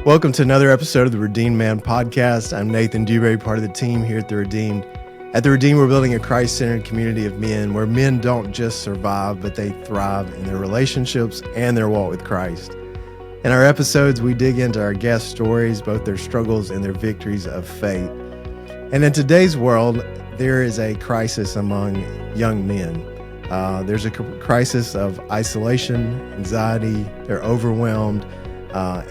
Welcome to another episode of the Redeemed Man podcast. I'm Nathan Dewberry, part of the team here at The Redeemed. At The Redeemed, we're building a Christ-centered community of men where men don't just survive, but they thrive in their relationships and their walk with Christ. In our episodes, we dig into our guest stories, both their struggles and their victories of faith. And in today's world, there is a crisis among young men. There's a crisis of isolation, anxiety, they're overwhelmed,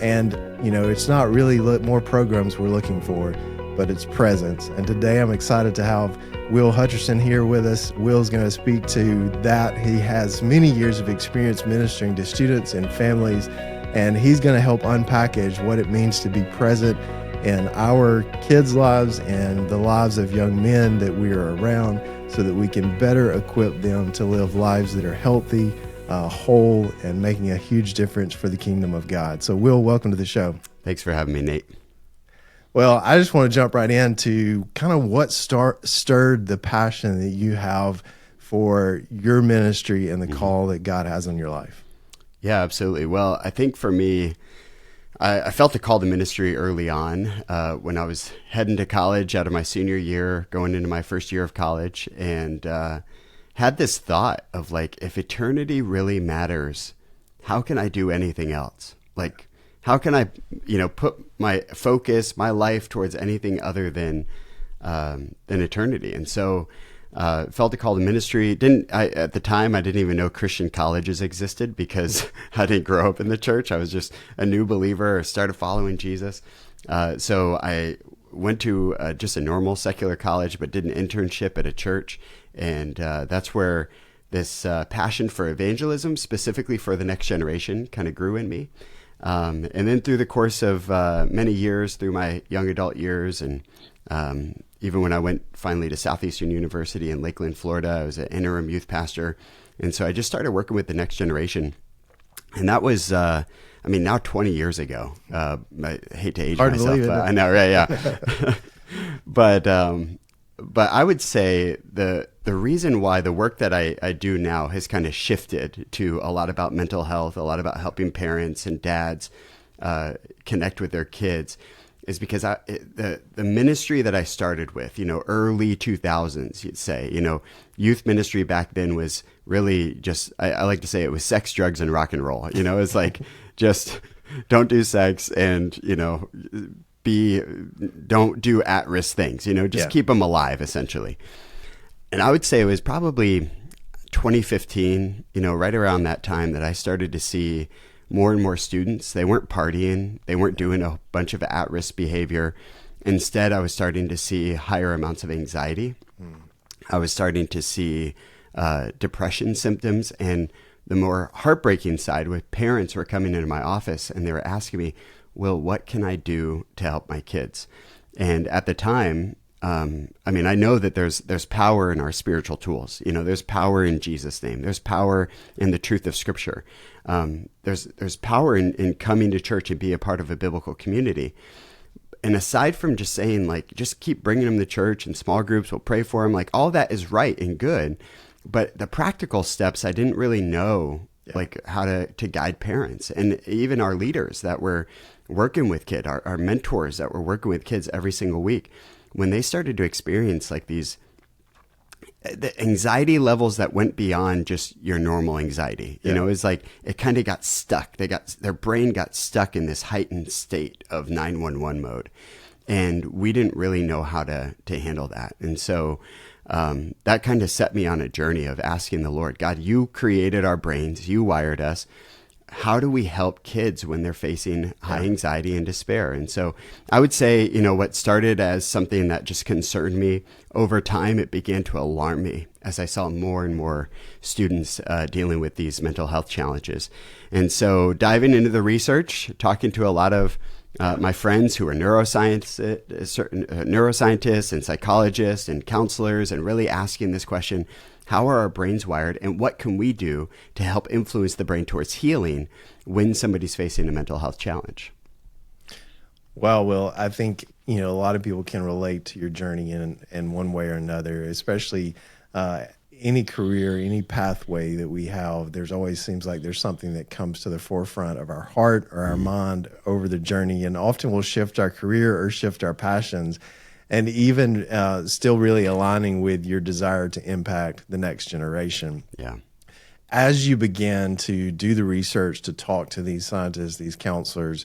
and it's not really more programs we're looking for, but it's presence. And today I'm excited to have Will Hutcherson here with us. Will's going to speak to that. He has many years of experience ministering to students and families, and he's going to help unpackage what it means to be present in our kids' lives and the lives of young men that we are around, so that we can better equip them to live lives that are healthy, whole, and making a huge difference for the kingdom of God. So Will, welcome to the show. Thanks for having me, Nate. Well, I just want to jump right into kind of what stirred the passion that you have for your ministry and the call that God has on your life. Yeah, absolutely. Well, I think for me, I felt the call to ministry early on when I was heading to college out of my senior year, going into my first year of college, and had this thought of like, if eternity really matters, how can I do anything else? Like, how can I, put my focus, my life towards anything other than eternity? And so felt a call to ministry. At the time, I didn't even know Christian colleges existed because I didn't grow up in the church. I was just a new believer, started following Jesus. So I went to just a normal secular college, but did an internship at a church. And that's where this passion for evangelism, specifically for the next generation, kind of grew in me. And then through the course of many years, through my young adult years, and even when I went finally to Southeastern University in Lakeland, Florida, I was an interim youth pastor. And so I just started working with the next generation. And that was, now 20 years ago. I hate to age Hard myself. To believe it. I know, right? Yeah. But I would say the reason why the work that I do now has kind of shifted to a lot about mental health, a lot about helping parents and dads connect with their kids, is because the ministry that I started with, early 2000s, you'd say, youth ministry back then was really just, I like to say it was sex, drugs, and rock and roll. It's like just don't do sex and, don't do at-risk things, keep them alive, essentially. And I would say it was probably 2015, right around that time that I started to see more and more students. They weren't partying. They weren't doing a bunch of at-risk behavior. Instead, I was starting to see higher amounts of anxiety. I was starting to see depression symptoms. And the more heartbreaking side, with parents were coming into my office and they were asking me, Will, what can I do to help my kids? And at the time, I know that there's power in our spiritual tools. There's power in Jesus' name. There's power in the truth of Scripture. There's power in coming to church and be a part of a biblical community. And aside from just saying, like, just keep bringing them to church and small groups, we'll pray for them, like, all that is right and good. But the practical steps, I didn't really know, like, how to guide parents. And even our leaders that were working with kids, our mentors that were working with kids every single week, when they started to experience like the anxiety levels that went beyond just your normal anxiety, it's like it kind of got stuck. Their brain got stuck in this heightened state of 911 mode. And we didn't really know how to handle that. And so that kind of set me on a journey of asking the Lord, God, you created our brains, you wired us. How do we help kids when they're facing high anxiety and despair? And so I would say, what started as something that just concerned me, over time, it began to alarm me as I saw more and more students dealing with these mental health challenges. And so diving into the research, talking to a lot of my friends who are neuroscientists and psychologists and counselors, and really asking this question, how are our brains wired, and what can we do to help influence the brain towards healing when somebody's facing a mental health challenge? Well, Will, I think, a lot of people can relate to your journey in one way or another, especially any career, any pathway that we have, there's always seems like there's something that comes to the forefront of our heart or our mind over the journey, and often will shift our career or shift our passions, and even still really aligning with your desire to impact the next generation. Yeah. As you began to do the research, to talk to these scientists, these counselors,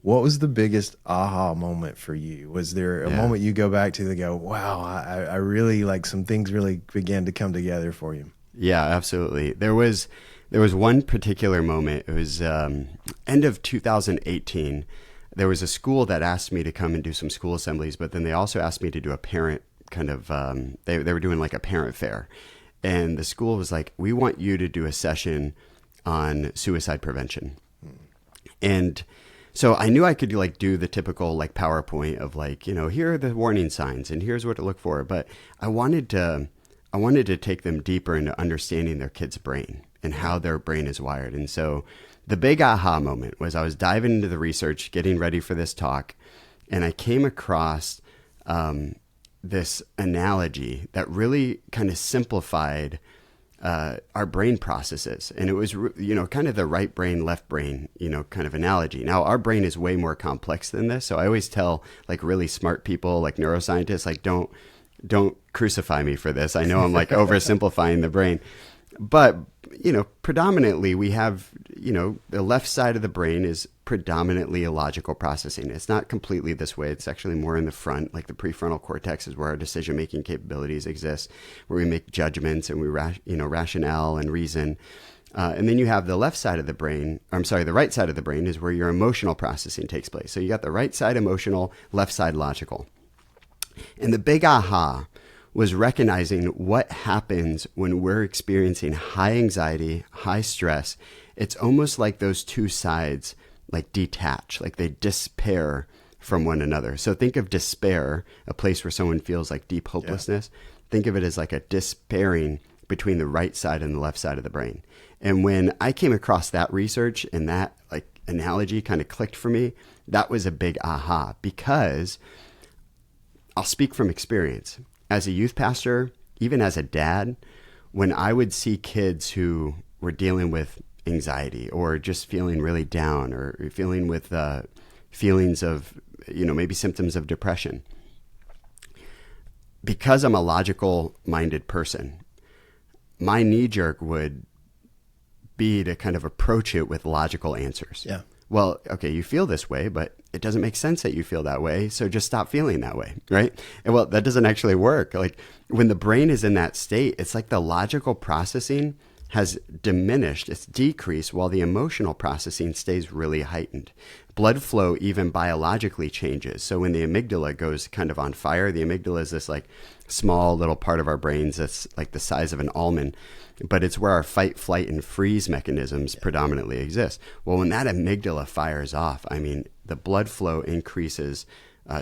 what was the biggest aha moment for you? Was there a moment you go back to that go, wow, I really like some things really began to come together for you? Yeah, absolutely. There was one particular moment. It was end of 2018. There was a school that asked me to come and do some school assemblies, but then they also asked me to do a parent kind of, they were doing like a parent fair. And the school was like, we want you to do a session on suicide prevention. And so I knew I could like do the typical like PowerPoint of like, here are the warning signs and here's what to look for. But I wanted to take them deeper into understanding their kid's brain and how their brain is wired. And so the big aha moment was I was diving into the research, getting ready for this talk, and I came across this analogy that really kind of simplified our brain processes. And it was, kind of the right brain, left brain, kind of analogy. Now, our brain is way more complex than this. So I always tell like really smart people, like neuroscientists, like don't crucify me for this. I know I'm like oversimplifying the brain. But, predominantly we have, the left side of the brain is predominantly illogical processing. It's not completely this way. It's actually more in the front, like the prefrontal cortex is where our decision-making capabilities exist, where we make judgments and we, rationale and reason. And then you have the left side of the brain, the right side of the brain is where your emotional processing takes place. So you got the right side emotional, left side logical. And the big aha was recognizing what happens when we're experiencing high anxiety, high stress. It's almost like those two sides like detach, like they despair from one another. So think of despair, a place where someone feels like deep hopelessness. Yeah. Think of it as like a despairing between the right side and the left side of the brain. And when I came across that research and that like analogy kind of clicked for me, that was a big aha, because I'll speak from experience. As a youth pastor, even as a dad, when I would see kids who were dealing with anxiety or just feeling really down or feeling with feelings of, maybe symptoms of depression, because I'm a logical-minded person, my knee-jerk would be to kind of approach it with logical answers. Yeah. Well, okay, you feel this way, but it doesn't make sense that you feel that way, so just stop feeling that way, right? And well, that doesn't actually work. Like when the brain is in that state, it's like the logical processing has diminished, it's decreased, while the emotional processing stays really heightened. Blood flow even biologically changes. So when the amygdala goes kind of on fire, the amygdala is this like small little part of our brains that's like the size of an almond, but it's where our fight, flight, and freeze mechanisms predominantly exist. Well, when that amygdala fires off, the blood flow increases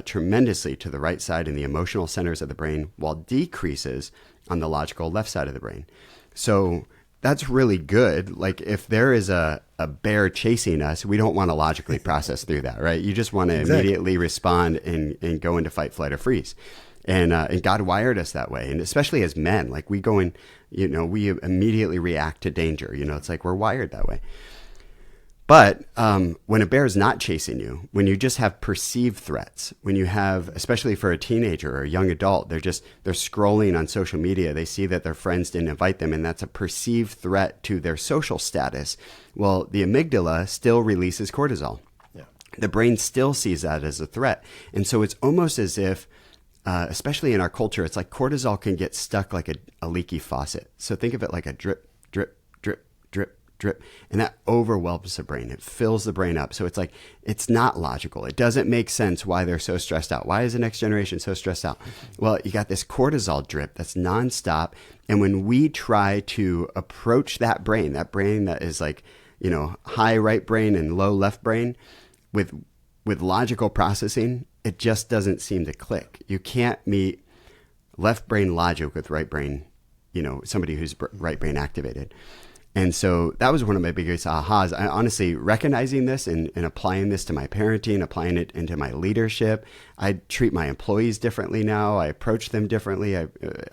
tremendously to the right side in the emotional centers of the brain, while decreases on the logical left side of the brain. So that's really good. Like if there is a bear chasing us, we don't want to logically process through that, right? You just want to immediately respond and go into fight, flight, or freeze. And God wired us that way. And especially as men, like we go in, we immediately react to danger. It's like we're wired that way. But when a bear is not chasing you, when you just have perceived threats, when you have, especially for a teenager or a young adult, they're scrolling on social media. They see that their friends didn't invite them, and that's a perceived threat to their social status. Well, the amygdala still releases cortisol. Yeah. The brain still sees that as a threat. And so it's almost as if, especially in our culture, it's like cortisol can get stuck like a leaky faucet. So think of it like a drip, drip, drip, drip, drip, and that overwhelms the brain. It fills the brain up. So it's like, it's not logical. It doesn't make sense why they're so stressed out. Why is the next generation so stressed out? Well, you got this cortisol drip that's nonstop. And when we try to approach that brain that is like, high right brain and low left brain with logical processing, it just doesn't seem to click. You can't meet left brain logic with right brain, somebody who's right brain activated. And so that was one of my biggest ahas. I honestly, recognizing this and applying this to my parenting, applying it into my leadership. I treat my employees differently now. I approach them differently.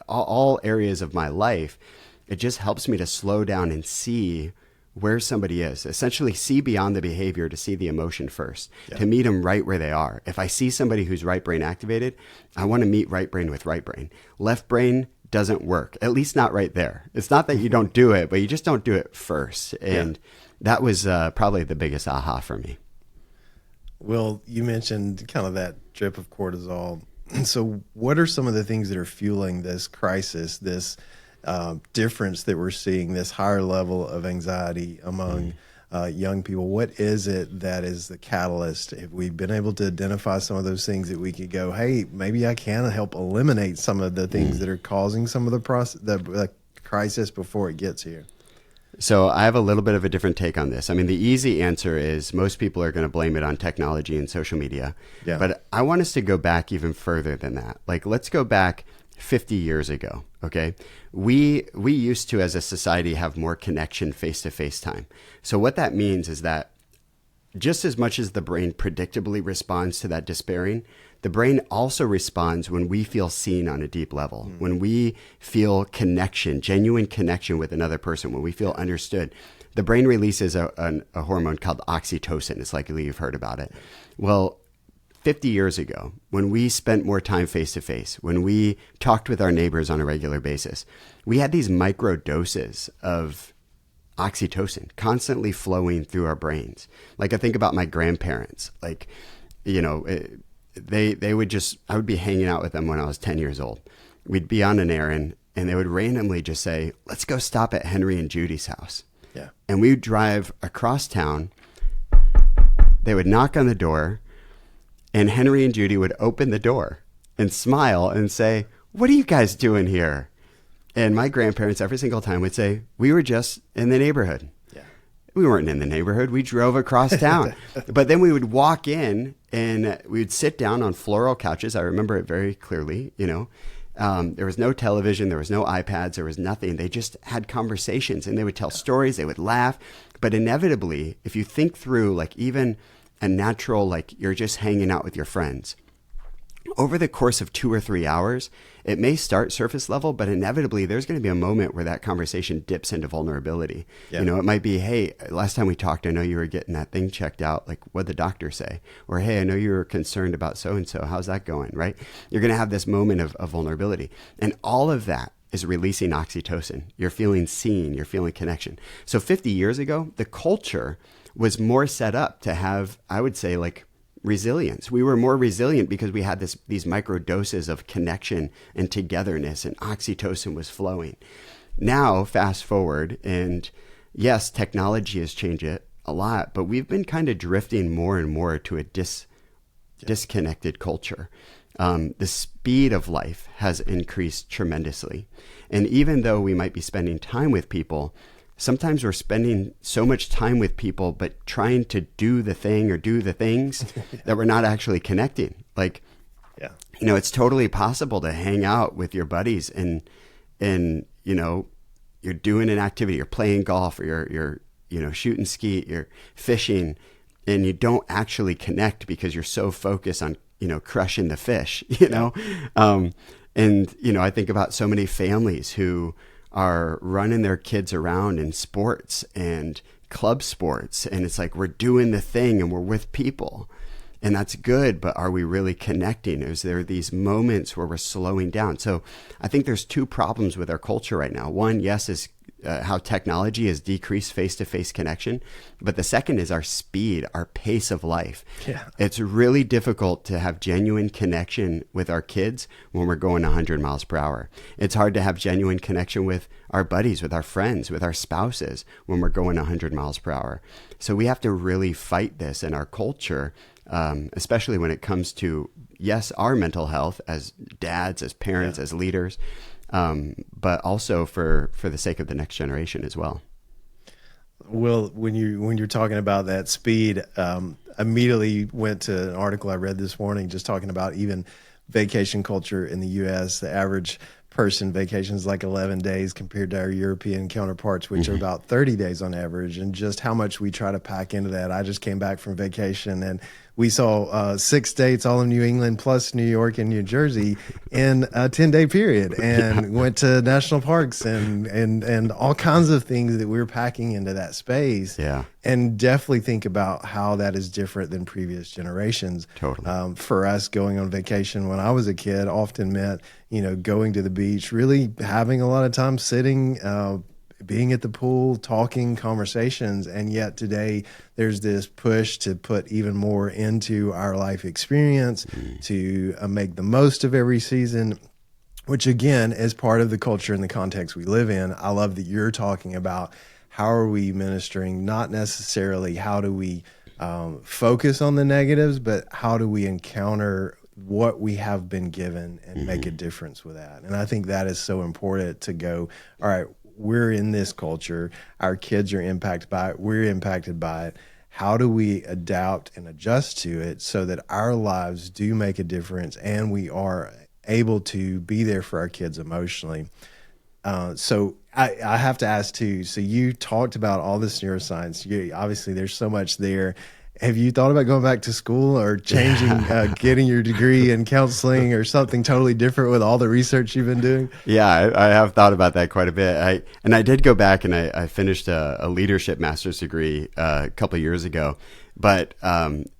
All areas of my life, it just helps me to slow down and see where somebody is, essentially see beyond the behavior to see the emotion first, to meet them right where they are. If I see somebody who's right brain activated, I want to meet right brain with right brain. Left brain doesn't work, at least not right there. It's not that you don't do it, but you just don't do it first. And that was probably the biggest aha for me. Will, you mentioned kind of that drip of cortisol. So what are some of the things that are fueling this crisis, this difference that we're seeing, this higher level of anxiety among young people? What is it that is the catalyst? Have we been able to identify some of those things that we could go, hey, maybe I can help eliminate some of the things that are causing some of the crisis before it gets here? So I have a little bit of a different take on this. I mean, the easy answer is most people are going to blame it on technology and social media. Yeah. But I want us to go back even further than that. Like, let's go back 50 years ago, okay? We used to, as a society, have more connection face-to-face time. So what that means is that just as much as the brain predictably responds to that despairing, the brain also responds when we feel seen on a deep level, when we feel connection, genuine connection with another person, when we feel understood. The brain releases a hormone called oxytocin. It's likely you've heard about it. Well, 50 years ago, when we spent more time face-to-face, when we talked with our neighbors on a regular basis, we had these micro doses of oxytocin constantly flowing through our brains. Like, I think about my grandparents. Like, you know, they would just, I would be hanging out with them when I was 10 years old. We'd be on an errand, and they would randomly just say, let's go stop at Henry and Judy's house. Yeah. And we would drive across town. They would knock on the door, and Henry and Judy would open the door and smile and say, what are you guys doing here? And my grandparents every single time would say, we were just in the neighborhood. Yeah. We weren't in the neighborhood. We drove across town. But then we would walk in and we would sit down on floral couches. I remember it very clearly, you know. There was no television. There was no iPads. There was nothing. They just had conversations, and they would tell stories. They would laugh. But inevitably, if you think through, like, even a natural, like, you're just hanging out with your friends, over the course of 2 or 3 hours, it may start surface level, but inevitably there's going to be a moment where that conversation dips into vulnerability. Yeah. You know, it might be, hey, last time we talked, I know you were getting that thing checked out. Like, what'd the doctor say? Or, hey, I know you were concerned about so-and-so. How's that going, right? You're going to have this moment of vulnerability. And all of that is releasing oxytocin. You're feeling seen. You're feeling connection. So 50 years ago, the culture was more set up to have, I would say, like, resilience. We were more resilient because we had these micro doses of connection and togetherness, and oxytocin was flowing. Now, fast forward, and yes, technology has changed it a lot, but we've been kind of drifting more and more to a disconnected culture. The speed of life has increased tremendously. And even though we might be spending time with people, sometimes we're spending so much time with people, but trying to do the thing or do the things that we're not actually connecting. Like, you know, it's totally possible to hang out with your buddies and you know, you're doing an activity, you're playing golf, or you're you know, shooting skeet, you're fishing, and you don't actually connect because you're so focused on, you know, crushing the fish, you know? And, you know, I think about so many families who are running their kids around in sports and club sports. And it's like, we're doing the thing and we're with people, and that's good, but are we really connecting? Is there these moments where we're slowing down? So I think there's two problems with our culture right now. One, yes, is how technology has decreased face-to-face connection. But the second is our speed, our pace of life. Yeah. It's really difficult to have genuine connection with our kids when we're going 100 miles per hour. It's hard to have genuine connection with our buddies, with our friends, with our spouses when we're going 100 miles per hour. So we have to really fight this in our culture, especially when it comes to, yes, our mental health as dads, as parents, as leaders, but also for the sake of the next generation as well. Will, when you're talking about that speed, immediately went to an article I read this morning just talking about even vacation culture in the U.S. The average person vacations like 11 days compared to our European counterparts, which are about 30 days on average, and just how much we try to pack into that. I just came back from vacation and we saw 6 states, all in New England, plus New York and New Jersey in a 10-day period, and went to national parks and all kinds of things that we were packing into that space. Yeah. And definitely think about how that is different than previous generations. Totally. For us, going on vacation when I was a kid often meant, going to the beach, really having a lot of time sitting, being at the pool, talking, conversations. And yet today there's this push to put even more into our life experience, to make the most of every season, which again is part of the culture and the context we live in. I love that you're talking about how are we ministering, not necessarily how do we focus on the negatives, but how do we encounter what we have been given and make a difference with that. And I think that is so important to go, all right, we're in this culture, our kids are impacted by it, we're impacted by it. How do we adapt and adjust to it so that our lives do make a difference and we are able to be there for our kids emotionally? So I have to ask too, so you talked about all this neuroscience. Obviously there's so much there. Have you thought about going back to school or changing, getting your degree in counseling or something totally different with all the research you've been doing? Yeah, I have thought about that quite a bit. I did go back and I finished a leadership master's degree a couple of years ago, but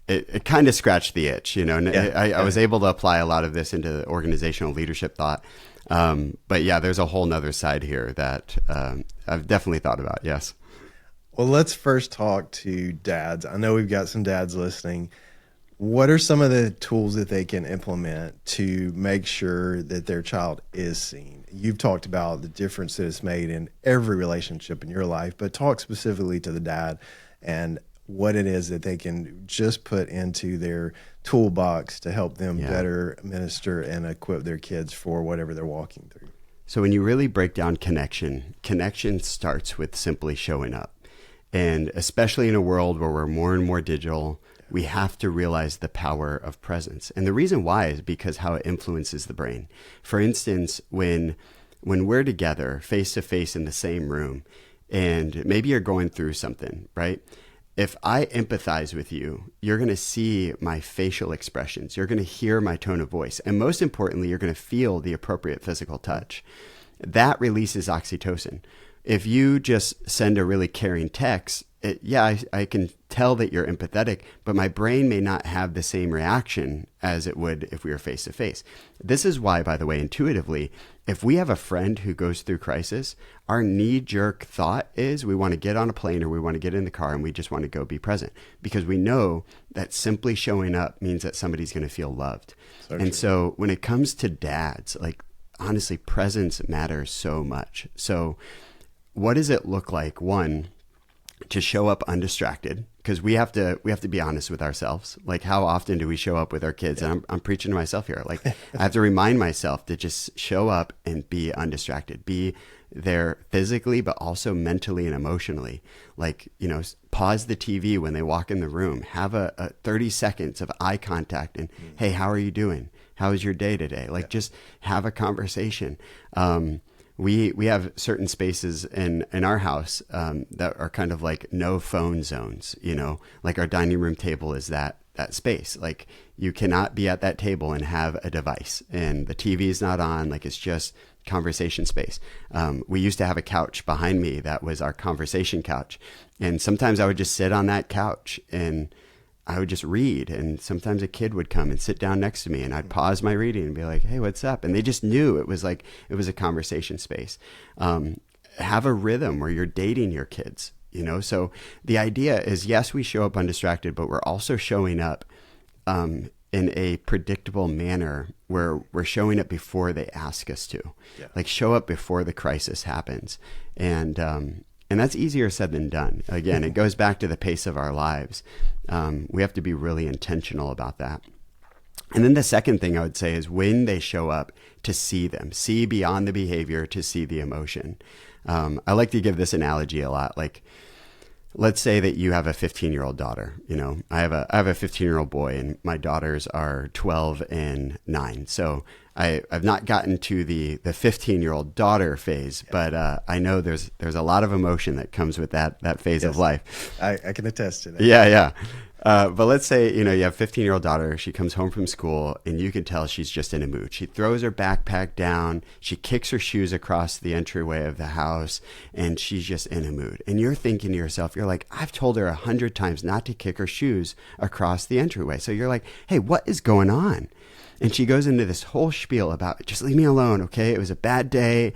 it kind of scratched the itch, And I was able to apply a lot of this into organizational leadership thought. But yeah, there's a whole nother side here that I've definitely thought about. Yes. Well, let's first talk to dads. I know we've got some dads listening. What are some of the tools that they can implement to make sure that their child is seen? You've talked about the difference that it's made in every relationship in your life, but talk specifically to the dad and what it is that they can just put into their toolbox to help them better minister and equip their kids for whatever they're walking through. So when you really break down connection starts with simply showing up. And especially in a world where we're more and more digital, we have to realize the power of presence. And the reason why is because how it influences the brain. For instance, when we're together face to face in the same room, and maybe you're going through something, right? If I empathize with you, you're going to see my facial expressions. You're going to hear my tone of voice. And most importantly, you're going to feel the appropriate physical touch. That releases oxytocin. If you just send a really caring text, I can tell that you're empathetic, but my brain may not have the same reaction as it would if we were face to face. This is why, by the way, intuitively, if we have a friend who goes through crisis, our knee-jerk thought is we want to get on a plane or we want to get in the car and we just want to go be present, because we know that simply showing up means that somebody's going to feel loved. So when it comes to dads, honestly, presence matters so much. So what does it look like? One, to show up undistracted, because we have to be honest with ourselves. How often do we show up with our kids? And I'm preaching to myself here. I have to remind myself to just show up and be undistracted, be there physically, but also mentally and emotionally. Pause the TV when they walk in the room, have a 30 seconds of eye contact and, hey, how are you doing? How was your day today? Just have a conversation. We have certain spaces in our house that are kind of like no phone zones, our dining room table is that space. You cannot be at that table and have a device, and the TV is not on, it's just conversation space. We used to have a couch behind me that was our conversation couch, and sometimes I would just sit on that couch and I would just read, and sometimes a kid would come and sit down next to me, and I'd pause my reading and be like, hey, what's up? And they just knew it was a conversation space. Have a rhythm where you're dating your kids, So the idea is, yes, we show up undistracted, but we're also showing up in a predictable manner where we're showing up before they ask us to. Show up before the crisis happens. And that's easier said than done. Again, it goes back to the pace of our lives. We have to be really intentional about that. And then the second thing I would say is when they show up, to see them, see beyond the behavior, to see the emotion. I like to give this analogy a lot. let's say that you have a 15-year-old daughter. You know, I have a 15-year-old boy, and my daughters are 12 and 9. So I've not gotten to the 15-year-old daughter phase, but I know there's a lot of emotion that comes with that phase of life. I can attest to that. Yeah. But let's say, you have a 15-year-old daughter. She comes home from school, and you can tell she's just in a mood. She throws her backpack down. She kicks her shoes across the entryway of the house, and she's just in a mood. And you're thinking to yourself, you're like, I've told her 100 times not to kick her shoes across the entryway. So you're like, hey, what is going on? And she goes into this whole spiel about, just leave me alone, okay? It was a bad day.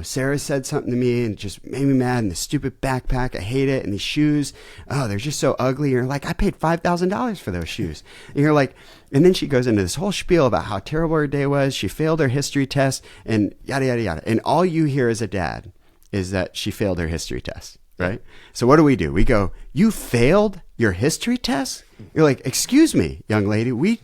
Sarah said something to me and just made me mad. And the stupid backpack, I hate it. And these shoes, oh, they're just so ugly. And you're like, I paid $5,000 for those shoes. And you're like, and then she goes into this whole spiel about how terrible her day was. She failed her history test and yada, yada, yada. And all you hear as a dad is that she failed her history test, right? So what do? We go, you failed your history test? You're like, excuse me, young lady,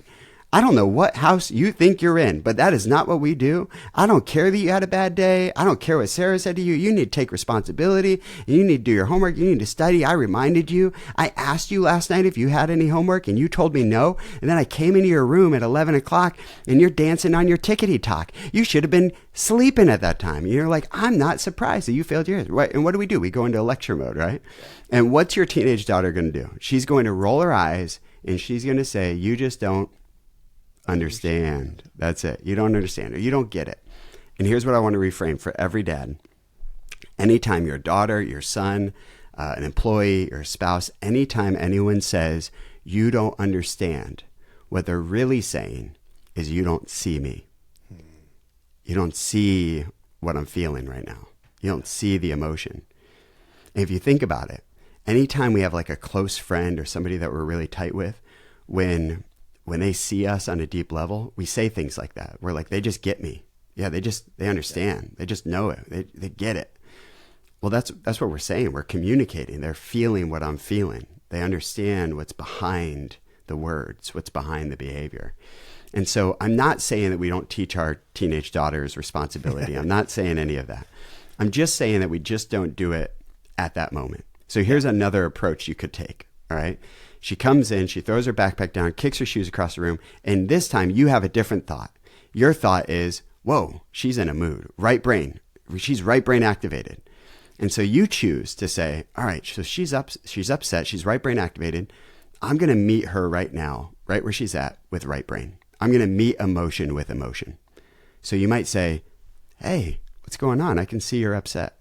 I don't know what house you think you're in, but that is not what we do. I don't care that you had a bad day. I don't care what Sarah said to you. You need to take responsibility. You need to do your homework. You need to study. I reminded you. I asked you last night if you had any homework, and you told me no. And then I came into your room at 11 o'clock, and you're dancing on your tickety talk. You should have been sleeping at that time. And you're like, I'm not surprised that you failed yours. Right? And what do? We go into lecture mode, right? And what's your teenage daughter going to do? She's going to roll her eyes, and she's going to say, you just don't understand. That's it. You don't understand, or you don't get it. And here's what I want to reframe for every dad. Anytime your daughter, your son, an employee, or spouse, anytime anyone says you don't understand, what they're really saying is you don't see me. You don't see what I'm feeling right now. You don't see the emotion. And if you think about it, anytime we have like a close friend or somebody that we're really tight with, when they see us on a deep level, we say things like that. We're like, they just get me. Yeah, they understand. They just know it. They get it. Well, that's what we're saying. We're communicating. They're feeling what I'm feeling. They understand what's behind the words, what's behind the behavior. And so I'm not saying that we don't teach our teenage daughters responsibility. I'm not saying any of that. I'm just saying that we just don't do it at that moment. So here's another approach you could take, all right? She comes in, she throws her backpack down, kicks her shoes across the room, and this time you have a different thought. Your thought is, whoa, she's in a mood, right brain. She's right brain activated. And so you choose to say, all right, so she's upset, she's right brain activated. I'm going to meet her right now, right where she's at with right brain. I'm going to meet emotion with emotion. So you might say, hey, what's going on? I can see you're upset.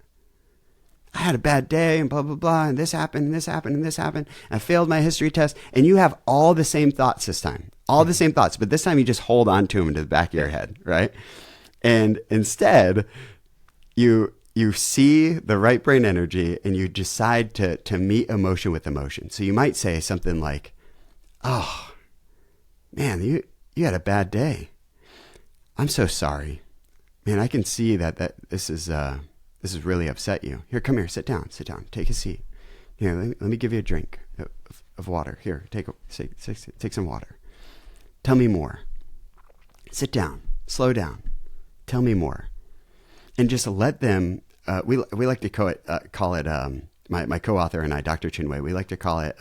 I had a bad day and blah, blah, blah, and this happened, and this happened, and this happened. I failed my history test. And you have all the same thoughts this time, all the same thoughts. But this time you just hold on to them into the back of your head, right? And instead, you see the right brain energy and you decide to meet emotion with emotion. So you might say something like, oh, man, you had a bad day. I'm so sorry. Man, I can see that this is really upset you. Here, come here, sit down, take a seat. Here, let me give you a drink of water. Here, take some water. Tell me more. Sit down, slow down. Tell me more. And just let them, we like to call it my co-author and I, Dr. Chinwei, we like to call it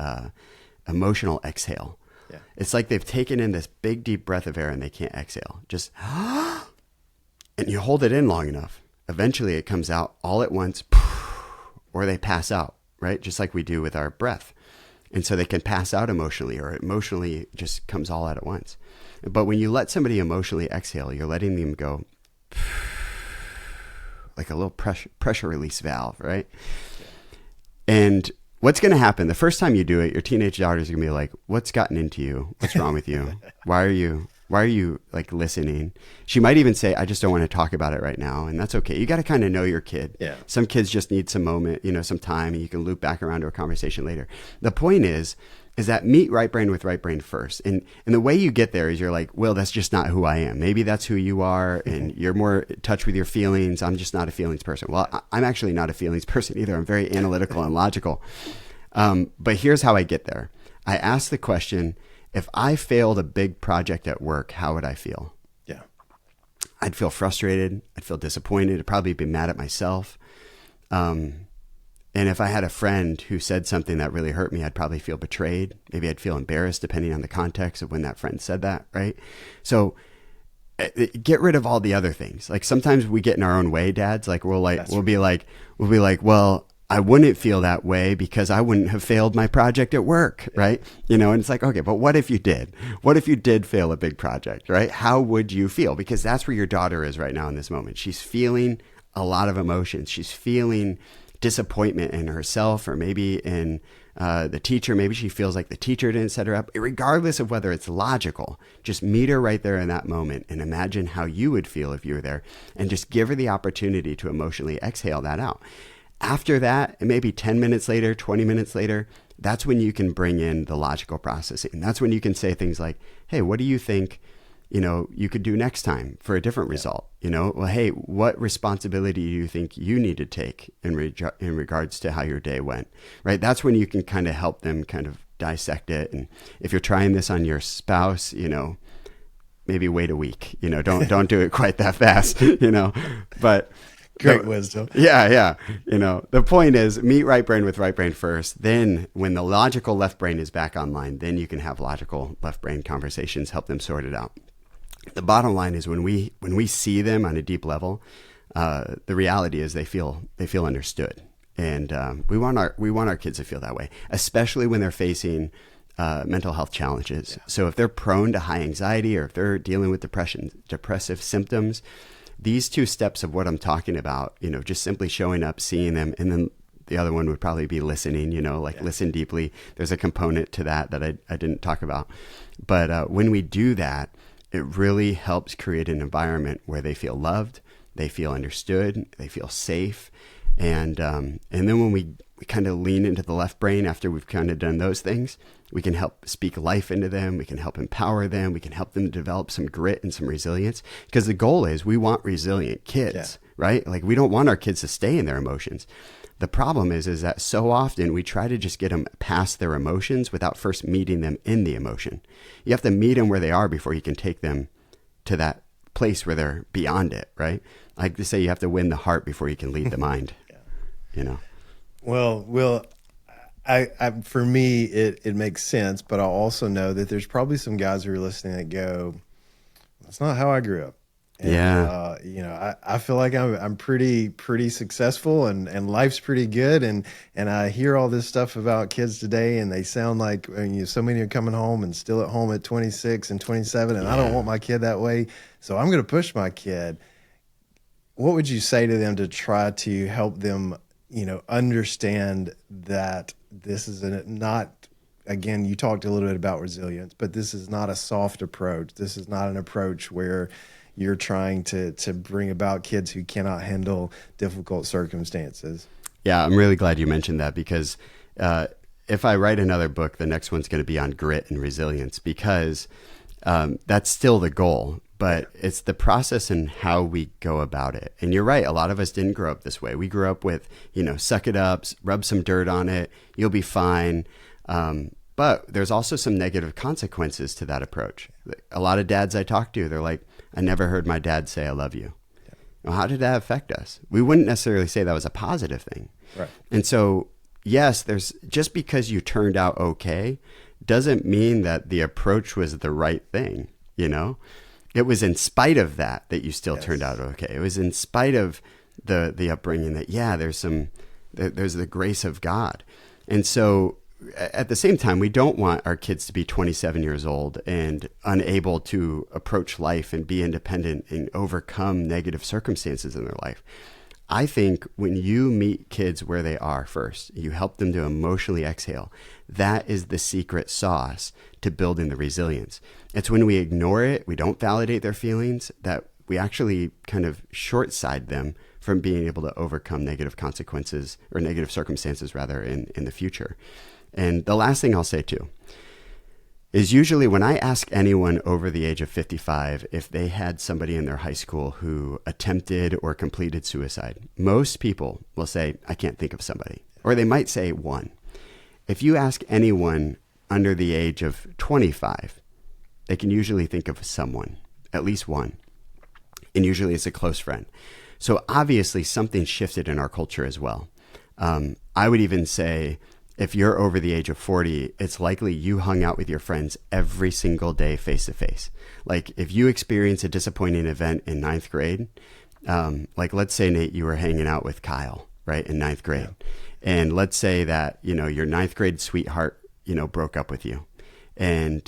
emotional exhale. Yeah. It's like they've taken in this big, deep breath of air and they can't exhale. Just, and you hold it in long enough. Eventually it comes out all at once, or they pass out, right? Just like we do with our breath. And so they can pass out emotionally, or emotionally just comes all out at once. But when you let somebody emotionally exhale, you're letting them go like a little pressure release valve, right? And what's going to happen the first time you do it, your teenage daughter's going to be like, what's gotten into you? What's wrong with you? Why are you like listening? She might even say, I just don't want to talk about it right now. And that's okay. You got to kind of know your kid. Yeah. Some kids just need some moment, some time, and you can loop back around to a conversation later. The point is that meet right brain with right brain first. And the way you get there is you're like, well, that's just not who I am. Maybe that's who you are, and you're more in touch with your feelings. I'm just not a feelings person. Well, I'm actually not a feelings person either. I'm very analytical and logical. But here's how I get there. I ask the question, if I failed a big project at work, how would I feel? Yeah. I'd feel frustrated. I'd feel disappointed. I'd probably be mad at myself. And And if I had a friend who said something that really hurt me, I'd probably feel betrayed. Maybe I'd feel embarrassed depending on the context of when that friend said that, right? So get rid of all the other things. Like sometimes we get in our own way, dads. Like we'll be like, well, I wouldn't feel that way because I wouldn't have failed my project at work, right? You know, and it's like, okay, but what if you did? What if you did fail a big project, right? How would you feel? Because that's where your daughter is right now in this moment. She's feeling a lot of emotions. She's feeling disappointment in herself, or maybe in the teacher. Maybe she feels like the teacher didn't set her up. Regardless of whether it's logical, just meet her right there in that moment and imagine how you would feel if you were there, and just give her the opportunity to emotionally exhale that out. After that, and maybe 10 minutes later, 20 minutes later, that's when you can bring in the logical processing. That's when you can say things like, hey, what do you think, you could do next time for a different result? Well, hey, what responsibility do you think you need to take in regards to how your day went, right? That's when you can kind of help them kind of dissect it. And if you're trying this on your spouse, maybe wait a week, don't do it quite that fast, but great wisdom. Yeah. The point is meet right brain with right brain first. Then when the logical left brain is back online, then you can have logical left brain conversations, help them sort it out. The bottom line is when we see them on a deep level, the reality is they feel understood. And we want our kids to feel that way, especially when they're facing mental health challenges. Yeah. So if they're prone to high anxiety, or if they're dealing with depressive symptoms, these two steps of what I'm talking about, just simply showing up, seeing them, and then the other one would probably be listening, listen deeply. There's a component to that I didn't talk about. But when we do that, it really helps create an environment where they feel loved, they feel understood, they feel safe. And then when we kind of lean into the left brain after we've kind of done those things, we can help speak life into them. We can help empower them. We can help them develop some grit and some resilience, because the goal is we want resilient kids, right? Like we don't want our kids to stay in their emotions. The problem is that so often we try to just get them past their emotions without first meeting them in the emotion. You have to meet them where they are before you can take them to that place where they're beyond it, right? I like to say you have to win the heart before you can lead the mind, Well, Will, I for me, it makes sense, but I also know that there's probably some guys who are listening that go, that's not how I grew up. And, I feel like I'm pretty successful and life's pretty good. And I hear all this stuff about kids today, and they sound like so many are coming home and still at home at 26 and 27. And I don't want my kid that way. So I'm going to push my kid. What would you say to them to try to help them, understand that this is not, again, you talked a little bit about resilience, but this is not a soft approach. This is not an approach where you're trying to bring about kids who cannot handle difficult circumstances. Yeah, I'm really glad you mentioned that, because if I write another book, the next one's going to be on grit and resilience, because that's still the goal. But it's the process and how we go about it. And you're right, a lot of us didn't grow up this way. We grew up with, suck it up, rub some dirt on it, you'll be fine. But there's also some negative consequences to that approach. A lot of dads I talk to, they're like, I never heard my dad say I love you. Well, how did that affect us? We wouldn't necessarily say that was a positive thing. Right. And so, yes, there's just because you turned out okay doesn't mean that the approach was the right thing, It was in spite of that you still turned out okay. It was in spite of the upbringing that, there's the grace of God. And so at the same time, we don't want our kids to be 27 years old and unable to approach life and be independent and overcome negative circumstances in their life. I think when you meet kids where they are first, you help them to emotionally exhale. That is the secret sauce to building the resilience. It's when we ignore it, we don't validate their feelings, that we actually kind of short side them from being able to overcome negative consequences, or negative circumstances rather, in the future. And the last thing I'll say too is usually when I ask anyone over the age of 55 if they had somebody in their high school who attempted or completed suicide, most people will say, I can't think of somebody. Or they might say one. If you ask anyone under the age of 25, they can usually think of someone, at least one. And usually it's a close friend. So obviously something shifted in our culture as well. I would even say if you're over the age of 40, it's likely you hung out with your friends every single day face to face. Like if you experience a disappointing event in ninth grade, like let's say, Nate, you were hanging out with Kyle, right, in ninth grade. Yeah. And let's say that, your ninth grade sweetheart, broke up with you. And,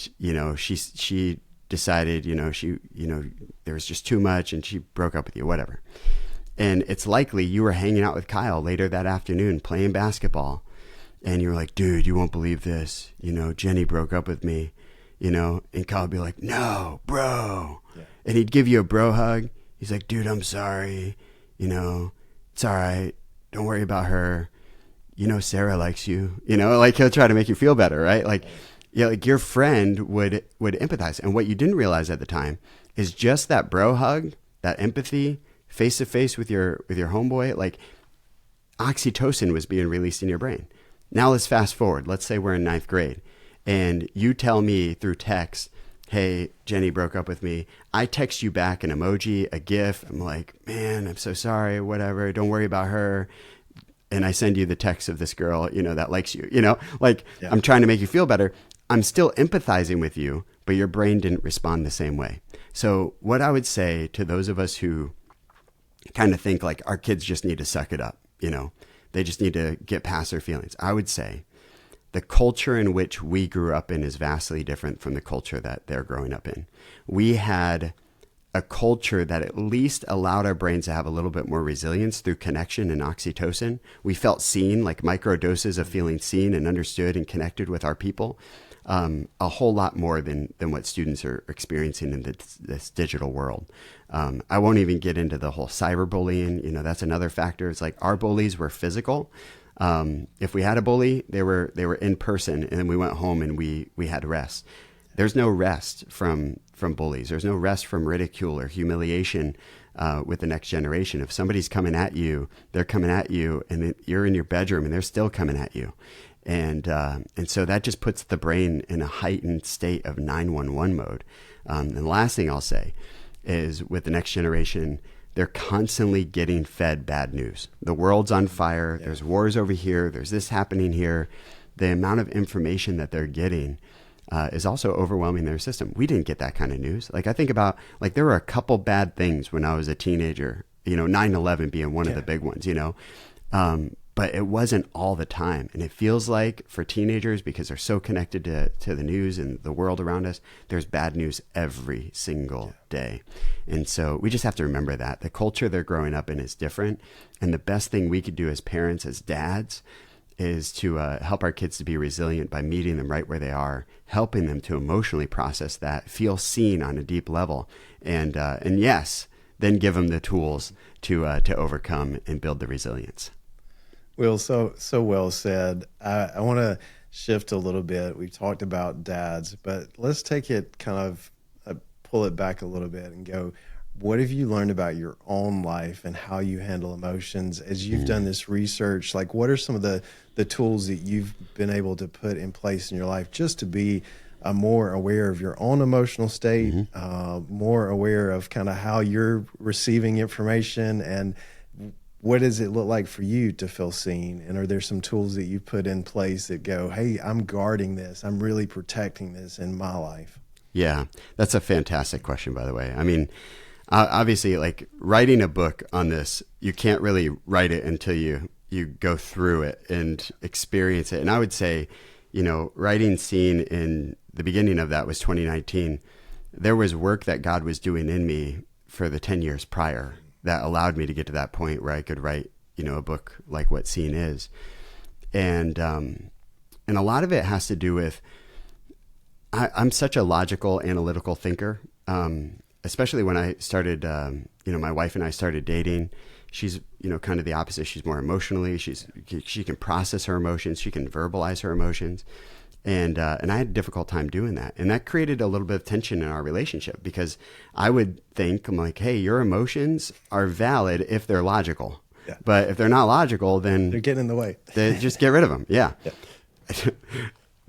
she decided, there was just too much and she broke up with you, whatever. And it's likely you were hanging out with Kyle later that afternoon playing basketball. And you were like, dude, you won't believe this. Jenny broke up with me, and Kyle would be like, no, bro. Yeah. And he'd give you a bro hug. He's like, dude, I'm sorry. It's all right. Don't worry about her. Sarah likes you, like he'll try to make you feel better. Right. Like, like your friend would empathize. And what you didn't realize at the time is just that bro hug, that empathy face to face with your homeboy, like oxytocin was being released in your brain. Now let's fast forward. Let's say we're in ninth grade and you tell me through text, hey, Jenny broke up with me. I text you back an emoji, a GIF. I'm like, man, I'm so sorry, whatever. Don't worry about her. And I send you the text of this girl, that likes you, like yeah. I'm trying to make you feel better. I'm still empathizing with you, but your brain didn't respond the same way. So what I would say to those of us who kind of think like our kids just need to suck it up, they just need to get past their feelings. I would say the culture in which we grew up in is vastly different from the culture that they're growing up in. We had a culture that at least allowed our brains to have a little bit more resilience through connection and oxytocin. We felt seen, like micro doses of feeling seen and understood and connected with our people, a whole lot more than what students are experiencing in this digital world. I won't even get into the whole cyberbullying. That's another factor. It's like our bullies were physical. If we had a bully, they were in person, and then we went home and we had rest. There's no rest from bullies. There's no rest from ridicule or humiliation with the next generation. If somebody's coming at you, they're coming at you, and then you're in your bedroom and they're still coming at you. And so that just puts the brain in a heightened state of 911 mode. And the last thing I'll say is with the next generation, they're constantly getting fed bad news. The world's on fire. Yeah. There's wars over here. There's this happening here. The amount of information that they're getting is also overwhelming their system. We didn't get that kind of news. Like I think about, like there were a couple bad things when I was a teenager, 9/11 being one of the big ones, but it wasn't all the time. And it feels like for teenagers, because they're so connected to the news and the world around us, there's bad news every single day. And so we just have to remember that the culture they're growing up in is different. And the best thing we could do as parents, as dads, is to help our kids to be resilient by meeting them right where they are, helping them to emotionally process that, feel seen on a deep level, and yes, then give them the tools to overcome and build the resilience. Will, so well said. I want to shift a little bit. We talked about dads, but let's take it kind of pull it back a little bit and go, what have you learned about your own life and how you handle emotions as you've done this research? Like, what are some of the tools that you've been able to put in place in your life just to be more aware of your own emotional state, more aware of kind of how you're receiving information, and what does it look like for you to feel seen? And are there some tools that you put in place that go, hey, I'm guarding this, I'm really protecting this in my life? Yeah, that's a fantastic question, by the way. I mean, obviously, like writing a book on this, you can't really write it until you go through it and experience it. And I would say, writing Seen in the beginning of that was 2019. There was work that God was doing in me for the 10 years prior that allowed me to get to that point where I could write, a book like what Seen is. And a lot of it has to do with, I'm such a logical, analytical thinker. Especially when I started, my wife and I started dating. She's, kind of the opposite. She's more emotionally. She can process her emotions. She can verbalize her emotions. And I had a difficult time doing that. And that created a little bit of tension in our relationship because I would think, I'm like, hey, your emotions are valid if they're logical. Yeah. But if they're not logical, then they're getting in the way. They just get rid of them. Yeah.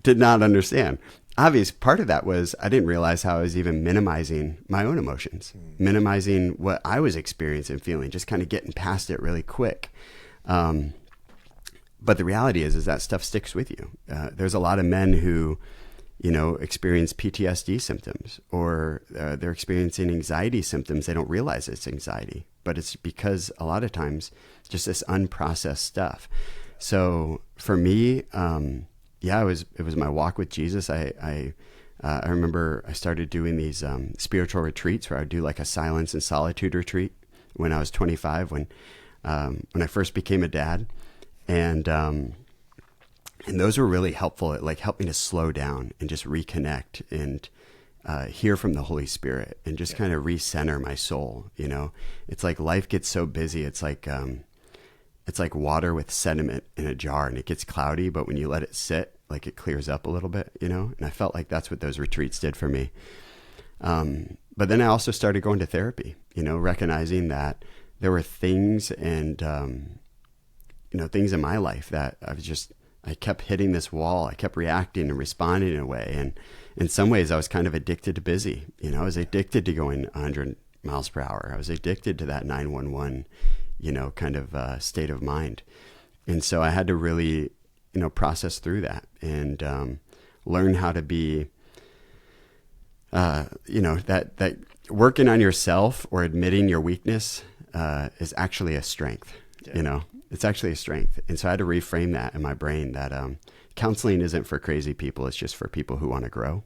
Did not understand. Obvious part of that was I didn't realize how I was even minimizing my own emotions, minimizing what I was experiencing and feeling, just kind of getting past it really quick. But the reality is that stuff sticks with you. There's a lot of men who, experience PTSD symptoms, or they're experiencing anxiety symptoms. They don't realize it's anxiety, but it's because a lot of times just this unprocessed stuff. So for me, it was my walk with Jesus. I remember I started doing these spiritual retreats where I would do like a silence and solitude retreat when I was 25, when I first became a dad. And those were really helpful. It like helped me to slow down and just reconnect and hear from the Holy Spirit and just kind of recenter my soul. It's like life gets so busy. It's like water with sediment in a jar, and it gets cloudy, but when you let it sit, like it clears up a little bit, and I felt like that's what those retreats did for me. But then I also started going to therapy, recognizing that there were things and, things in my life that I kept hitting this wall. I kept reacting and responding in a way. And in some ways I was kind of addicted to busy. I was addicted to going 100 miles per hour. I was addicted to that 911, kind of state of mind. And so I had to really, process through that and learn how to be, that working on yourself or admitting your weakness is actually a strength. It's actually a strength. And so I had to reframe that in my brain that counseling isn't for crazy people. It's just for people who want to grow.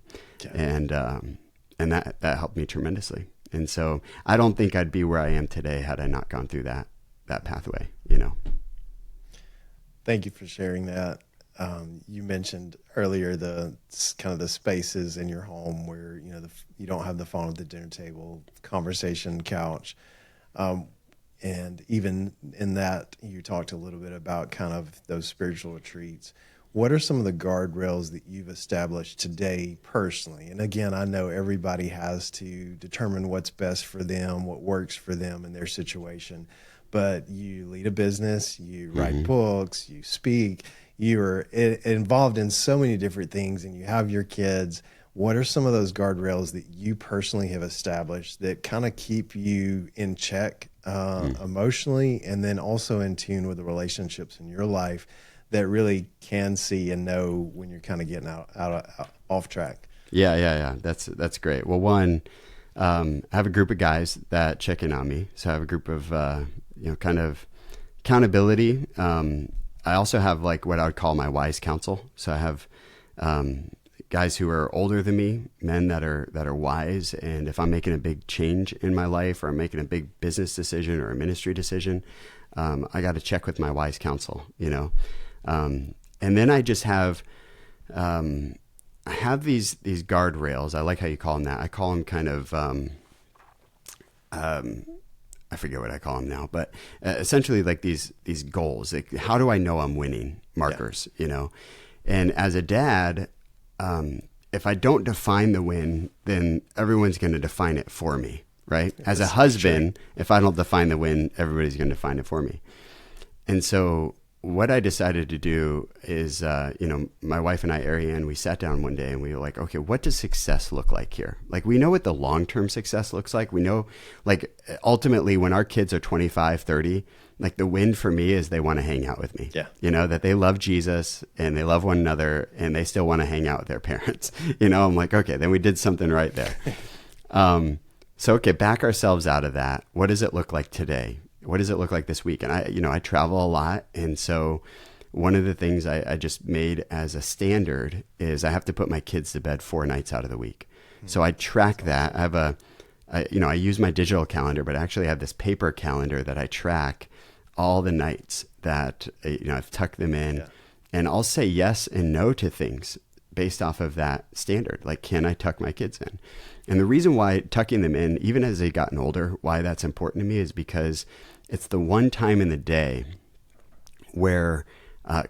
And that helped me tremendously. And so I don't think I'd be where I am today had I not gone through that pathway, Thank you for sharing that. You mentioned earlier the kind of the spaces in your home where, you don't have the phone at the dinner table, conversation, couch. And even in that, you talked a little bit about kind of those spiritual retreats. What are some of the guardrails that you've established today personally? And again, I know everybody has to determine what's best for them, what works for them in their situation. But you lead a business, you write books, you speak, you're involved in so many different things, and you have your kids. What are some of those guardrails that you personally have established that kind of keep you in check emotionally, and then also in tune with the relationships in your life that really can see and know when you're kind of getting off track? Yeah. That's great. Well, one, I have a group of guys that check in on me. So I have a group of, kind of accountability. I also have like what I would call my wise counsel. So I have, guys who are older than me, men that are wise. And if I'm making a big change in my life, or I'm making a big business decision or a ministry decision, I got to check with my wise counsel, and then I just have, I have these guardrails. I like how you call them that. I call them kind of, I forget what I call them now, but essentially like these goals. Like, how do I know I'm winning markers, And as a dad, if I don't define the win, then everyone's going to define it for me, right? As a husband, if I don't define the win, everybody's going to define it for me. And so what I decided to do is, my wife and I, Ariane, we sat down one day and we were like, okay, what does success look like here? Like, we know what the long-term success looks like. We know, like, ultimately when our kids are 25, 30, like the win for me is they want to hang out with me. Yeah. That they love Jesus and they love one another and they still want to hang out with their parents. I'm like, okay, then we did something right there. So, okay, back ourselves out of that. What does it look like today? What does it look like this week? And I travel a lot. And so one of the things I just made as a standard is I have to put my kids to bed 4 nights out of the week. So I track that. I have I use my digital calendar, but I actually have this paper calendar that I track all the nights that, I've tucked them in, and I'll say yes and no to things based off of that standard. Like, can I tuck my kids in? And the reason why tucking them in, even as they've gotten older, why that's important to me is because it's the one time in the day where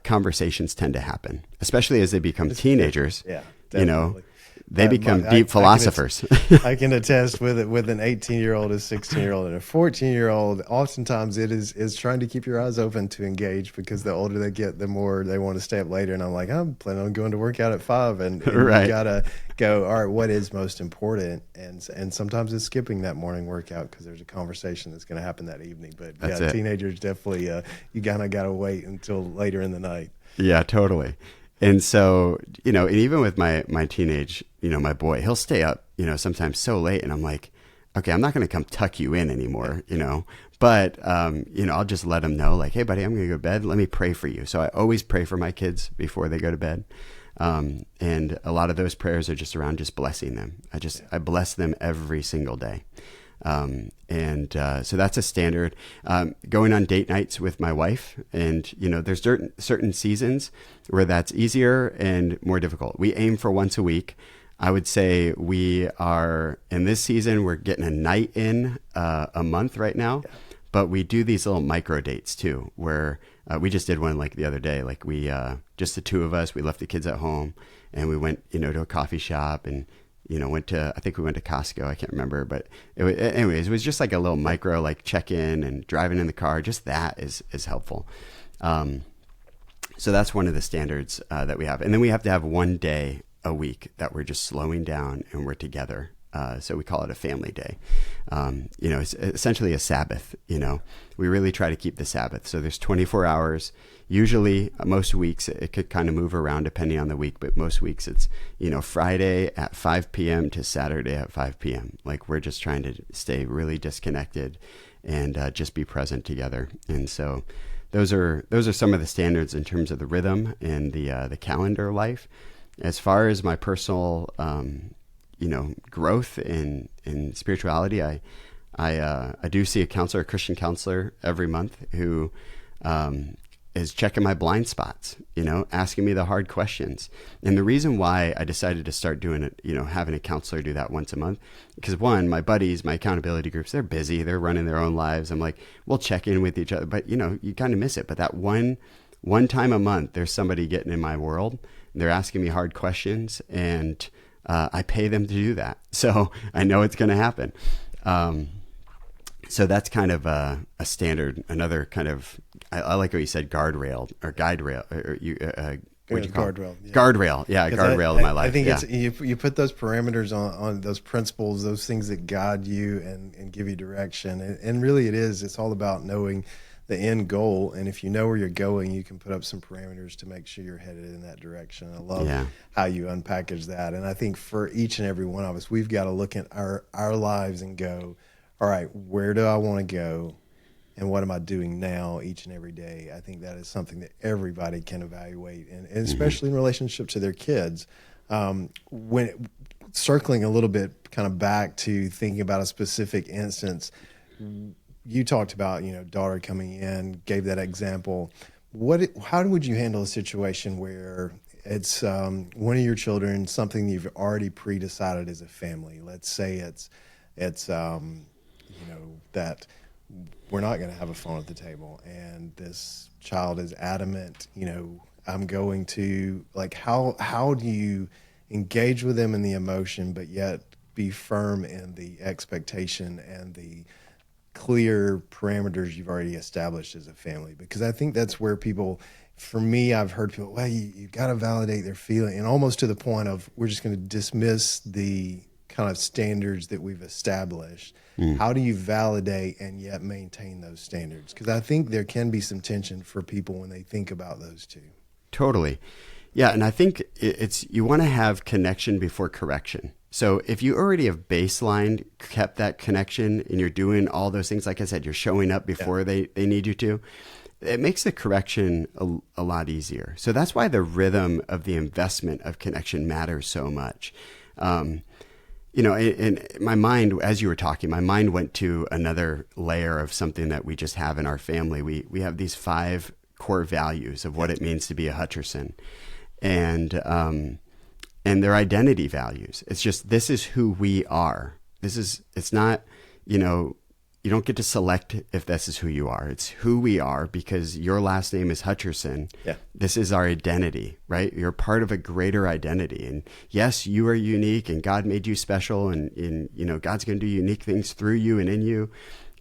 conversations tend to happen, especially as they become teenagers. Yeah, definitely. they become deep philosophers. I can attest with it, with an 18-year-old, a 16-year-old, and a 14-year-old. Oftentimes, it is trying to keep your eyes open to engage, because the older they get, the more they want to stay up later. And I'm like, I'm planning on going to work out at 5, and Right. you gotta go. All right, what is most important? And sometimes it's skipping that morning workout because there's a conversation that's going to happen that evening. But That's yeah, it. Teenagers definitely, you kind of got to wait until later in the night. Yeah, totally. And so, and even with my teenage, my boy, he'll stay up, sometimes so late, and I'm like, okay, I'm not going to come tuck you in anymore, but, I'll just let him know, like, hey buddy, I'm going to go to bed. Let me pray for you. So I always pray for my kids before they go to bed. And a lot of those prayers are just around just blessing them. I bless them every single day. So that's a standard. Going on date nights with my wife, and there's certain seasons where that's easier and more difficult. We aim for once a week. I would say we are in this season, we're getting a night in a month right now, but we do these little micro dates too, where we just did one like the other day. Like we just the two of us, we left the kids at home and we went to a coffee shop and I think we went to Costco. I can't remember, but anyways, it was just like a little micro, like check in and driving in the car. Just that is helpful. So that's one of the standards that we have. And then we have to have one day a week that we're just slowing down and we're together. So we call it a family day. It's essentially a Sabbath. We really try to keep the Sabbath. So there's 24 hours. Usually, most weeks, it could kind of move around depending on the week, but most weeks it's, Friday at 5 p.m. to Saturday at 5 p.m. Like we're just trying to stay really disconnected and just be present together. And so those are some of the standards in terms of the rhythm and the calendar life. As far as my personal, growth in spirituality, I do see a Christian counselor every month who is checking my blind spots, asking me the hard questions. And the reason why I decided to start doing it, having a counselor do that once a month, because one, my buddies, my accountability groups, they're busy, they're running their own lives. I'm like, we'll check in with each other, but you kind of miss it. But that one time a month, there's somebody getting in my world, and they're asking me hard questions, and I pay them to do that. So I know it's going to happen. So that's kind of a standard, another kind of, I like what you said, guardrail or guide rail, or what'd you call it? Guardrail. Yeah. Guardrail. Yeah. Guardrail in my life. I think it's, you put those parameters on those principles, those things that guide you and give you direction. And really it's all about knowing the end goal. And if you know where you're going, you can put up some parameters to make sure you're headed in that direction. I love how you unpackage that. And I think for each and every one of us, we've got to look at our lives and go, all right, where do I want to go? And what am I doing now each and every day? I think that is something that everybody can evaluate, and especially in relationship to their kids. When circling a little bit kind of back to thinking about a specific instance, you talked about, daughter coming in, gave that example. How would you handle a situation where it's one of your children, something you've already pre-decided as a family? Let's say it's that we're not going to have a phone at the table, and this child is adamant, I'm going to, like, how do you engage with them in the emotion, but yet be firm in the expectation and the clear parameters you've already established as a family? Because I think that's where people, for me, I've heard people, well, you got to validate their feeling, and almost to the point of we're just going to dismiss the kind of standards that we've established. How do you validate and yet maintain those standards? Because I think there can be some tension for people when they think about those two. Totally. Yeah. And I think you want to have connection before correction. So if you already have baselined, kept that connection, and you're doing all those things, like I said, you're showing up before they need you to, it makes the correction a lot easier. So that's why the rhythm of the investment of connection matters so much. In my mind, as you were talking, my mind went to another layer of something that we just have in our family. We have these 5 core values of what it means to be a Hutcherson, and their identity values. It's just, this is who we are. It's not, you don't get to select if this is who you are. It's who we are because your last name is Hutcherson. Yeah. This is our identity, right? You're part of a greater identity. And yes, you are unique and God made you special and God's going to do unique things through you and in you.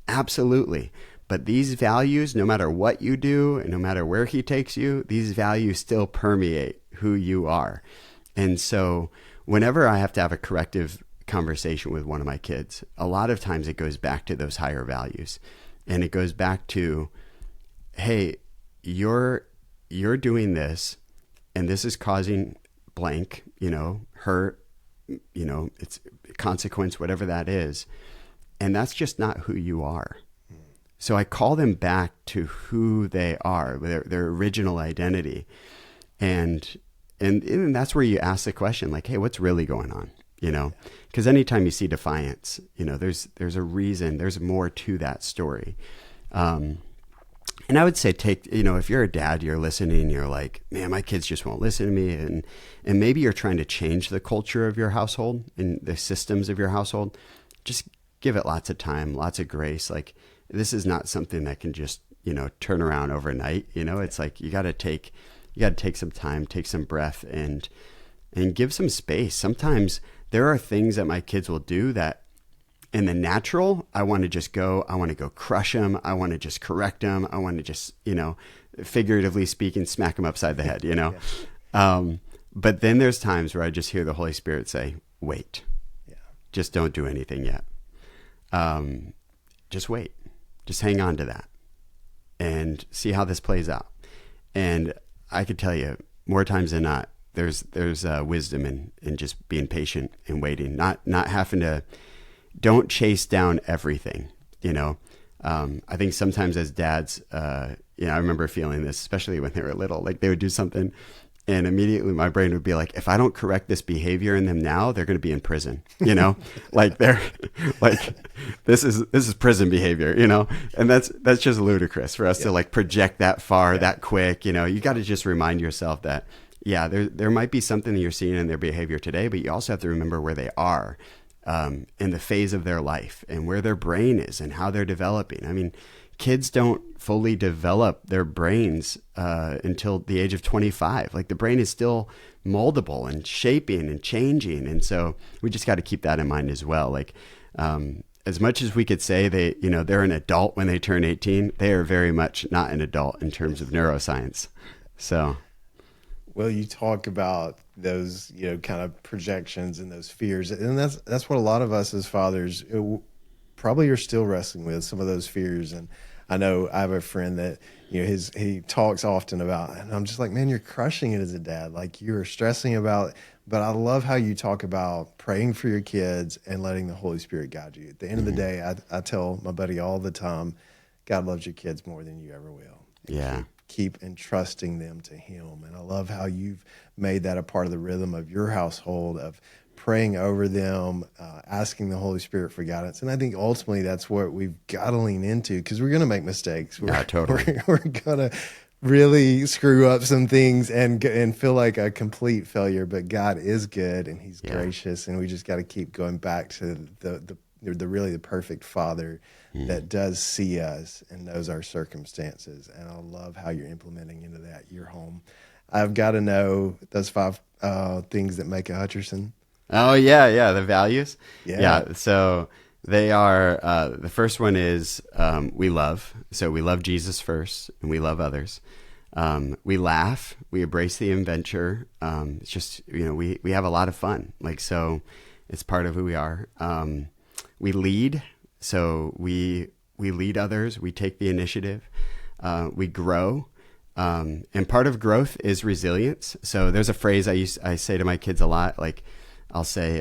Absolutely. But these values, no matter what you do and no matter where he takes you, these values still permeate who you are. And so whenever I have to have a corrective conversation with one of my kids, a lot of times it goes back to those higher values, and it goes back to, hey, you're doing this and this is causing blank, hurt, it's consequence, whatever that is, and that's just not who you are. So I call them back to who they are, their original identity, and that's where you ask the question, like, hey, what's really going on? Because anytime you see defiance, there's a reason, there's more to that story. And I would say if you're a dad, you're listening, you're like, man, my kids just won't listen to me. And maybe you're trying to change the culture of your household and the systems of your household. Just give it lots of time, lots of grace. Like, this is not something that can just, turn around overnight. It's like, you got to take some time, take some breath and give some space. Sometimes there are things that my kids will do that in the natural, I want to just go, I want to go crush them. I want to just correct them. I want to just, figuratively speaking, smack them upside the head, Yeah. But then there's times where I just hear the Holy Spirit say, wait, just don't do anything yet. Just wait, just hang on to that and see how this plays out. And I could tell you more times than not, there's wisdom in just being patient and waiting, not having to, don't chase down everything. I think sometimes as dads, I remember feeling this, especially when they were little, like they would do something and immediately my brain would be like, if I don't correct this behavior in them now, they're going to be in prison, like they're like, this is prison behavior, and that's just ludicrous for us to like project that far, that quick. You got to just remind yourself that, there might be something that you're seeing in their behavior today, but you also have to remember where they are in the phase of their life and where their brain is and how they're developing. I mean, kids don't fully develop their brains until the age of 25. Like the brain is still moldable and shaping and changing. And so we just got to keep that in mind as well. Like as much as we could say they're an adult when they turn 18, they are very much not an adult in terms of neuroscience. So... Well, you talk about those, kind of projections and those fears, and that's what a lot of us as fathers probably are still wrestling with, some of those fears. And I know I have a friend that, he talks often about, and I'm just like, man, you're crushing it as a dad. Like you're stressing about, but I love how you talk about praying for your kids and letting the Holy Spirit guide you. At the end of the day, I tell my buddy all the time, God loves your kids more than you ever will. Yeah. Keep entrusting them to him. And I love how you've made that a part of the rhythm of your household, of praying over them, asking the Holy Spirit for guidance. And I think ultimately that's what we've got to lean into, because we're going to make mistakes. Totally. We're going to really screw up some things and feel like a complete failure. But God is good and he's gracious. And we just got to keep going back to the really the perfect Father that does see us and knows our circumstances. And I love how you're implementing into that your home. I've got to know those 5 things that make a Hutcherson. Oh yeah, the values. Yeah. So they are. The first one is we love. So we love Jesus first, and we love others. We laugh. We embrace the adventure. It's just we have a lot of fun. Like so, it's part of who we are. We lead. So we lead others. We take the initiative. We grow. And part of growth is resilience. So there's a phrase I say to my kids a lot. Like I'll say,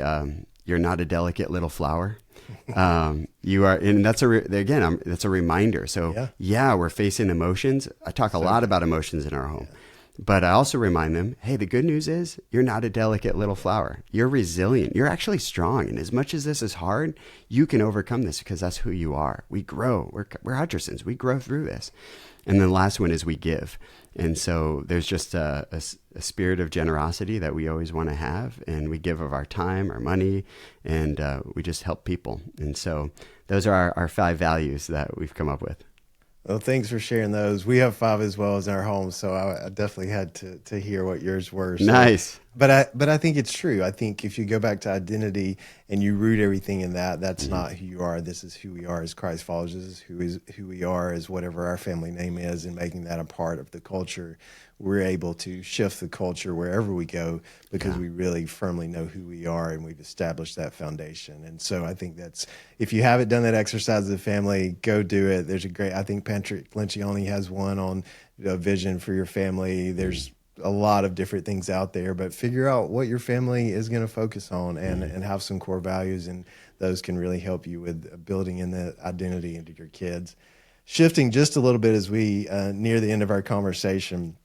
"You're not a delicate little flower. You are," and that's that's a reminder. So we're facing emotions. I talk a lot about emotions in our home. But I also remind them, hey, the good news is you're not a delicate little flower. You're resilient. You're actually strong. And as much as this is hard, you can overcome this because that's who you are. We grow. We're Hutchersons. We grow through this. And then the last one is we give. And so there's just a spirit of generosity that we always want to have. And we give of our time, our money, and we just help people. And so those are our 5 values that we've come up with. Well, thanks for sharing those. We have 5 as well as in our home, so I definitely had to hear what yours were. So. Nice. But I think it's true. I think if you go back to identity and you root everything in that, that's not who you are. This is who we are as Christ followers. This is who we are as whatever our family name is, and making that a part of the culture. We're able to shift the culture wherever we go because we really firmly know who we are and we've established that foundation. And so I think that's, if you haven't done that exercise as a family, go do it. There's I think Patrick Lencioni has one on vision for your family. There's a lot of different things out there, but figure out what your family is going to focus on and have some core values, and those can really help you with building in that identity into your kids. Shifting just a little bit as we near the end of our conversation,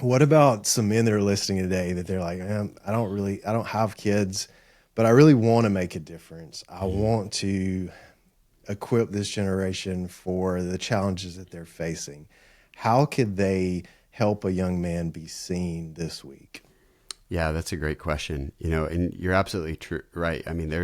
what about some men that are listening today that they're like, I don't have kids, but I really want to make a difference. I want to equip this generation for the challenges that they're facing. How could they help a young man be seen this week? Yeah, that's a great question. And you're absolutely right. I mean,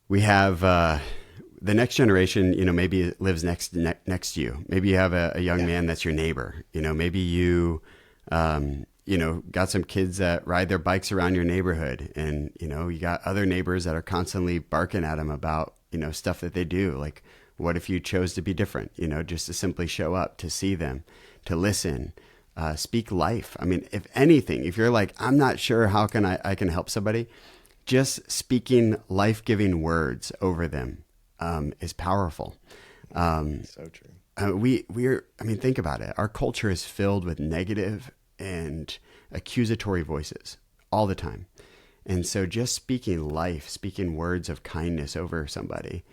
we have the next generation, maybe lives next to you. Maybe you have a young man that's your neighbor. Maybe you, got some kids that ride their bikes around your neighborhood, and, you got other neighbors that are constantly barking at them about, stuff that they do. Like, what if you chose to be different, just to simply show up, to see them, to listen, speak life. I mean, if anything, if you're like, I'm not sure how I can help somebody, just speaking life-giving words over them is powerful. So true. Think about it. Our culture is filled with negative and accusatory voices all the time. And so just speaking life, speaking words of kindness over somebody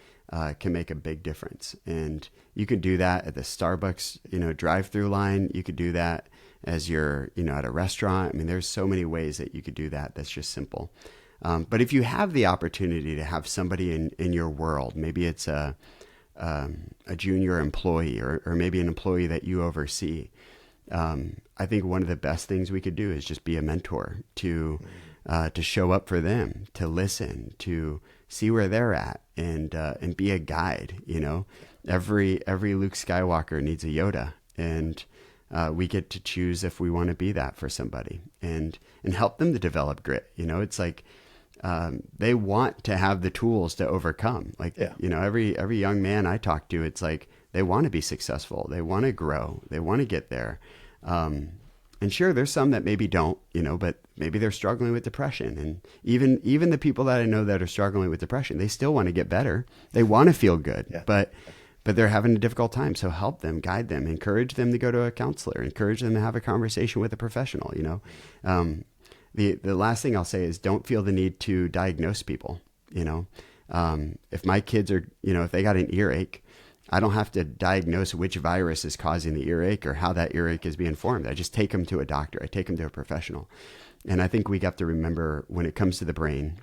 can make a big difference. And you can do that at the Starbucks, drive-through line. You could do that as you're, at a restaurant. I mean, there's so many ways that you could do that. That's just simple. But if you have the opportunity to have somebody in your world, maybe it's a junior employee or maybe an employee that you oversee, I think one of the best things we could do is just be a mentor to show up for them, to listen, to see where they're at, and be a guide. Every Luke Skywalker needs a Yoda, and we get to choose if we want to be that for somebody, and help them to develop grit. It's like they want to have the tools to overcome. Like, every young man I talk to, it's like they want to be successful, they want to grow, they want to get there. And sure, there's some that maybe don't, but maybe they're struggling with depression. And even the people that I know that are struggling with depression, they still want to get better. They want to feel good, but they're having a difficult time. So help them, guide them, encourage them to go to a counselor, encourage them to have a conversation with a professional. The last thing I'll say is don't feel the need to diagnose people. If my kids are, if they got an earache, I don't have to diagnose which virus is causing the earache or how that earache is being formed. I just take them to a doctor. I take them to a professional. And I think we have to remember, when it comes to the brain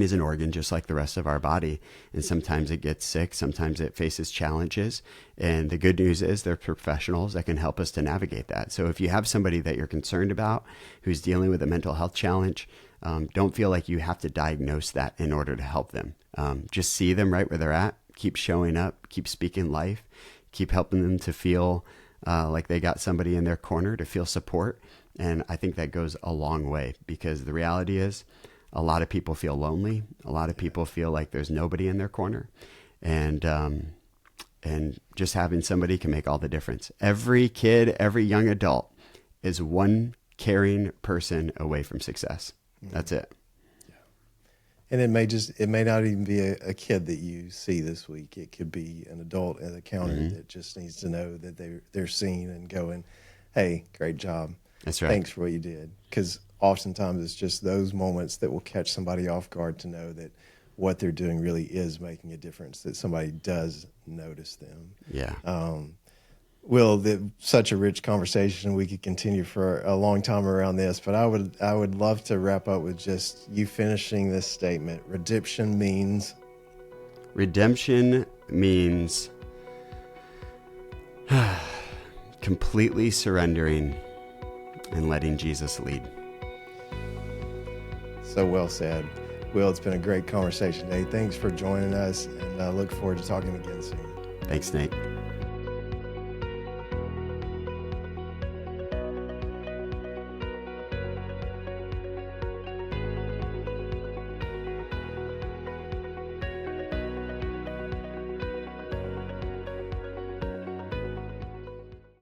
is an organ just like the rest of our body. And sometimes it gets sick. Sometimes it faces challenges. And the good news is there are professionals that can help us to navigate that. So if you have somebody that you're concerned about who's dealing with a mental health challenge, don't feel like you have to diagnose that in order to help them. Just see them right where they're at. Keep showing up, keep speaking life, keep helping them to feel like they got somebody in their corner, to feel support. And I think that goes a long way, because the reality is a lot of people feel lonely. A lot of people feel like there's nobody in their corner. And just having somebody can make all the difference. Every kid, every young adult is one caring person away from success. That's it. And it may not even be a kid that you see this week. It could be an adult at the counter that just needs to know that they're seen and going, hey, great job. That's right. Thanks for what you did. Because oftentimes it's just those moments that will catch somebody off guard to know that what they're doing really is making a difference, that somebody does notice them. Yeah. Will, such a rich conversation. We could continue for a long time around this, but I would love to wrap up with just you finishing this statement. Redemption means completely surrendering and letting Jesus lead. So well said. Will, it's been a great conversation today. Thanks for joining us, and look forward to talking again soon. Thanks, Nate.